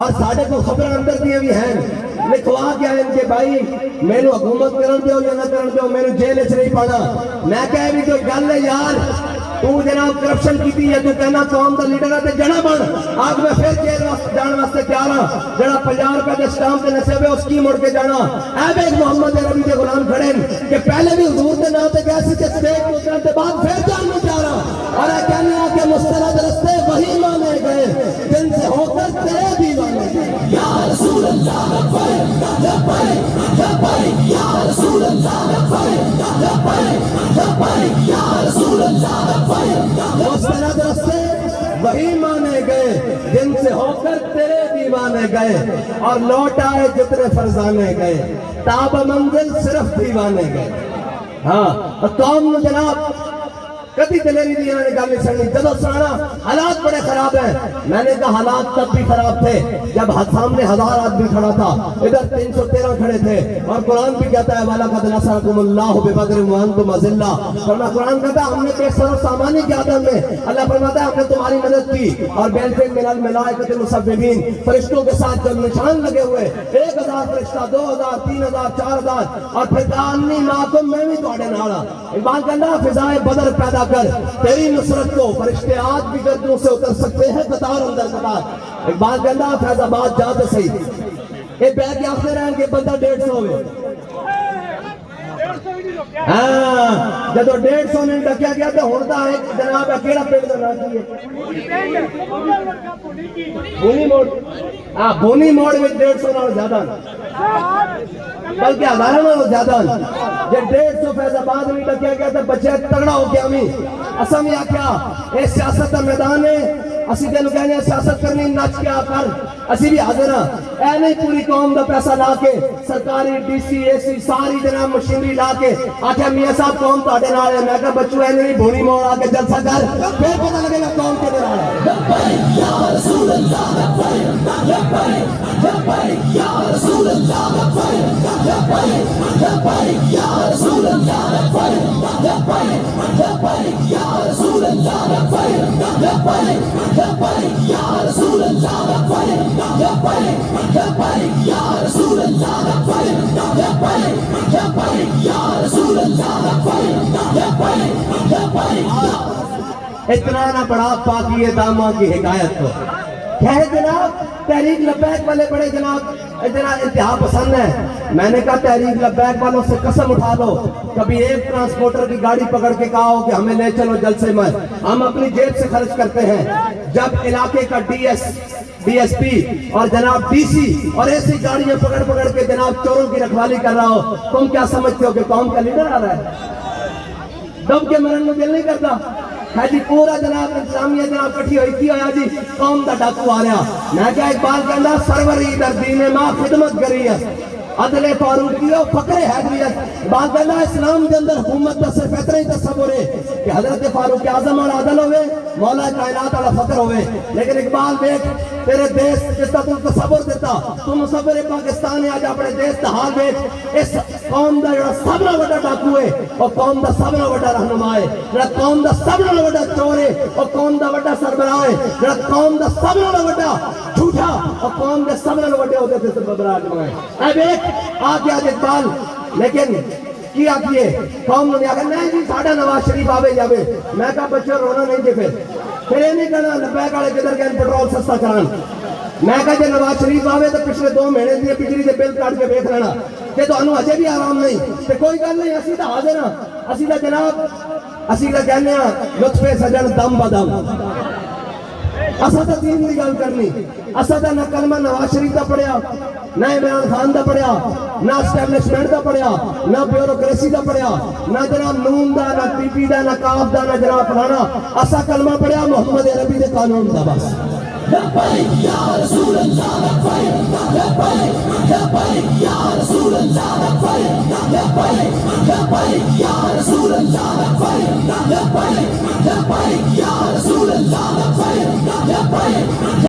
اور ساڑھے کو خبر اندر دیئے بھی ہیں لکھوا کیا ہے ان کے بھائی میں نے حکومت کرن دیو یا نہ کرن دیو میں نے جیل اچھ نہیں پڑھا میں کہے بھی تو گل ہے یار تو جناب کرپشن کی تھی ہے تو کہنا قوم دا لیڈر ہے جڑا بن آج میں پھر جیل جان واسطے کیا رہا جڑا 50 روپے دے سٹامپ دے نصیب ہے اس کی مڑ کے جانا اے بیگ محمد عربی دے غلام کھڑے کہ پہلے بھی حضور دے نام تے گیا سی تے سٹیج کو اترن تے بعد پھر جان میں جا رہا اور اے کہنے آ کہ مستند رستے وہی مانے گئے دن سے ہو کر تیرے دیوانے گئے یا رسول اللہ لبیک لبیک لبیک یا رسول اللہ لبیک لبیک لبیک یا رسول اللہ لبیک مستند رستے وہی مانے گئے دن سے ہو کر تیرے دیوانے گئے اور لوٹ آئے جتنے فرزانے گئے تاب منزل صرف دیوانے گئے ہاں قوم جناب کبھی دلیری دی انہوں نے گالی سنی جدو سانا حالات بڑے خراب ہیں میں نے کہا حالات تب بھی خراب تھے جب سامنے 1000 آدمی کھڑا تھا ادھر 313 کھڑے تھے اور قرآن بھی کہتا ہے وَلَقَدْ نَصَرَكُمُ اللَّهُ بِبَدْرٍ وَأَنْتُمْ أَذِلَّةٌ فرمایا قرآن کہتا ہے ہم نے پیش سر و سامانی کی عادت میں اللہ فرماتا ہے ہم نے تمہاری مدد کی اور بینفن من الملائکۃ المصوبین فرشتوں کے ساتھ جب نشان لگے ہوئے 1000 فرشتہ 2000 3000 4000 اور پھر انی معکم میں بھی تواڈے نال اقبال کہتا ہے فضائے بدر پیدا کر تیری نصرت کو فرشتے آج بھی گردوں سے اتر سکتے ہیں قطار اندر قطار اقبال کہتا ہے فیض آباد جاتے صحیح یہ بیگ کے آخر رہے ہیں کہ بندہ 150 ہوئے ہاں جب 150 نے ڈکیا گیا تو ہوتا ہے جناب اکیڑا پیڑ دنا چاہیے بونی موڑ ہاں بونی موڑ میں 150 نہ زیادہ بلکہ 1000 نہ زیادہ جب 150 فیض آباد میں ڈکیا گیا تو بچے تگڑا ہو گیا ہمیں اسم یا کیا اے سیاست کا میدان ہے اسی تینو کہنے سیاست کرنی نچ کے آکر اسی بھی حاضر ہیں اے نہیں پوری قوم دا پیسہ لا کے سرکاری ڈی سی اے سی ساری جناب مشینری لا کے آکھا میاں صاحب قوم تو اٹھے نال ہے میں کہا بچو اے نہیں بھونی موڑ آ کے جلسہ کر پھر پتہ لگے گا قوم کے دے رہا ہے لبیک یا رسول اللہ لبیک لبیک لبیک یا رسول اللہ لبیک لبیک لبیک یا رسول اللہ لبیک لبیک لبیک یا رسول اللہ لبیک لبیک لبیک یا رسول اللہ لبیک لبیک لبیک یا رسول اللہ لبیک لبیک لبیک یا رسول اللہ لبیک لبیک لبیک اتنا نہ بڑا پاکی دامہ کی حکایت کو کہے جناب تحریک لبیک والے بڑے جناب انتہا پسند ہے میں نے کہا تحریک لبیک والوں سے قسم اٹھا لو کبھی ایک ٹرانسپورٹر کی گاڑی پکڑ کے کہا ہو کہ ہمیں لے چلو جلسے میں ہم اپنی جیب سے خرچ کرتے ہیں جب علاقے کا ڈی ایس پی اور جناب ڈی سی اور ایسی گاڑیاں پکڑ کے جناب چوروں کی رکھوالی کر رہا ہو تم کیا سمجھتے ہو کہ قوم کا لیڈر آ رہا ہے دم کے مرن میں دل نہیں کرتا ہے جی پورا جناب انتظامیہ جناب کٹھی ہوئی کی ہویا جی قوم دا ڈاکو آ رہا میں کیا اقبال کہندہ سروری در دین ماں خدمت کری ہے عدل فاروقی و فقر حیدریت بات کہنا اسلام کے اندر حکومت کا صرف اتنا ہی تصور ہے کہ حضرت فاروق اعظم اور عدل ہوئے مولا کائنات والا فقر ہوئے لیکن اقبال دیکھ تیرے دیش جس کا تم تصور دیتا تو مصور پاکستان ہے آج اپنے دیش کا حال دیکھ اس قوم دا جڑا سب نہ وڈا ڈاکو ہے اور قوم دا سب نہ وڈا رہنما ہے جڑا قوم دا سب نہ وڈا چور ہے اور قوم دا وڈا سربراہ ہے جڑا قوم دا سب نہ وڈا جھوٹا اور قوم دے سب نہ وڈے ہوتے تھے سربراہ جمعہ ہے اے دیکھ آگے آج اقبال لیکن کیا کیے قوم نے آگے نہیں جی ساڑھا نواز شریف آوے جاوے میں کہا بچے رونا نہیں جے پھر یہ نہیں کہنا لبیک آلے جدر گئے پٹرول سستا کران میں کہا جے نواز شریف آوے تو پچھلے 2 مہینے دیئے بجلی دے بل کاٹ کے بیٹھ لینا کہ تو انہوں اجے بھی آرام نہیں تو کوئی گل نہیں اسی دا حاضر ہاں اسی دا جناب اسی دا کہنے ہاں لطف سجن دم بدم اسا تا دین دی گل کرنی اسا تا نہ کلمہ نواز شریف دا پڑھیا نہ عمران خان دا پڑھیا نہ اسٹیبلشمنٹ دا پڑھیا نہ بیوروکریسی دا پڑھیا نہ جناب نون دا نہ پی پی دا نہ کاف دا نہ جناب فلانا اسا کلمہ پڑھیا محمد عربی دے قانون دا بس لبیک یا رسول اللہ لبیک لبیک لبیک یا رسول اللہ لبیک لبیک لبیک یا رسول اللہ لبیک لبیک لبیک یا رسول اللہ لبیک لبیک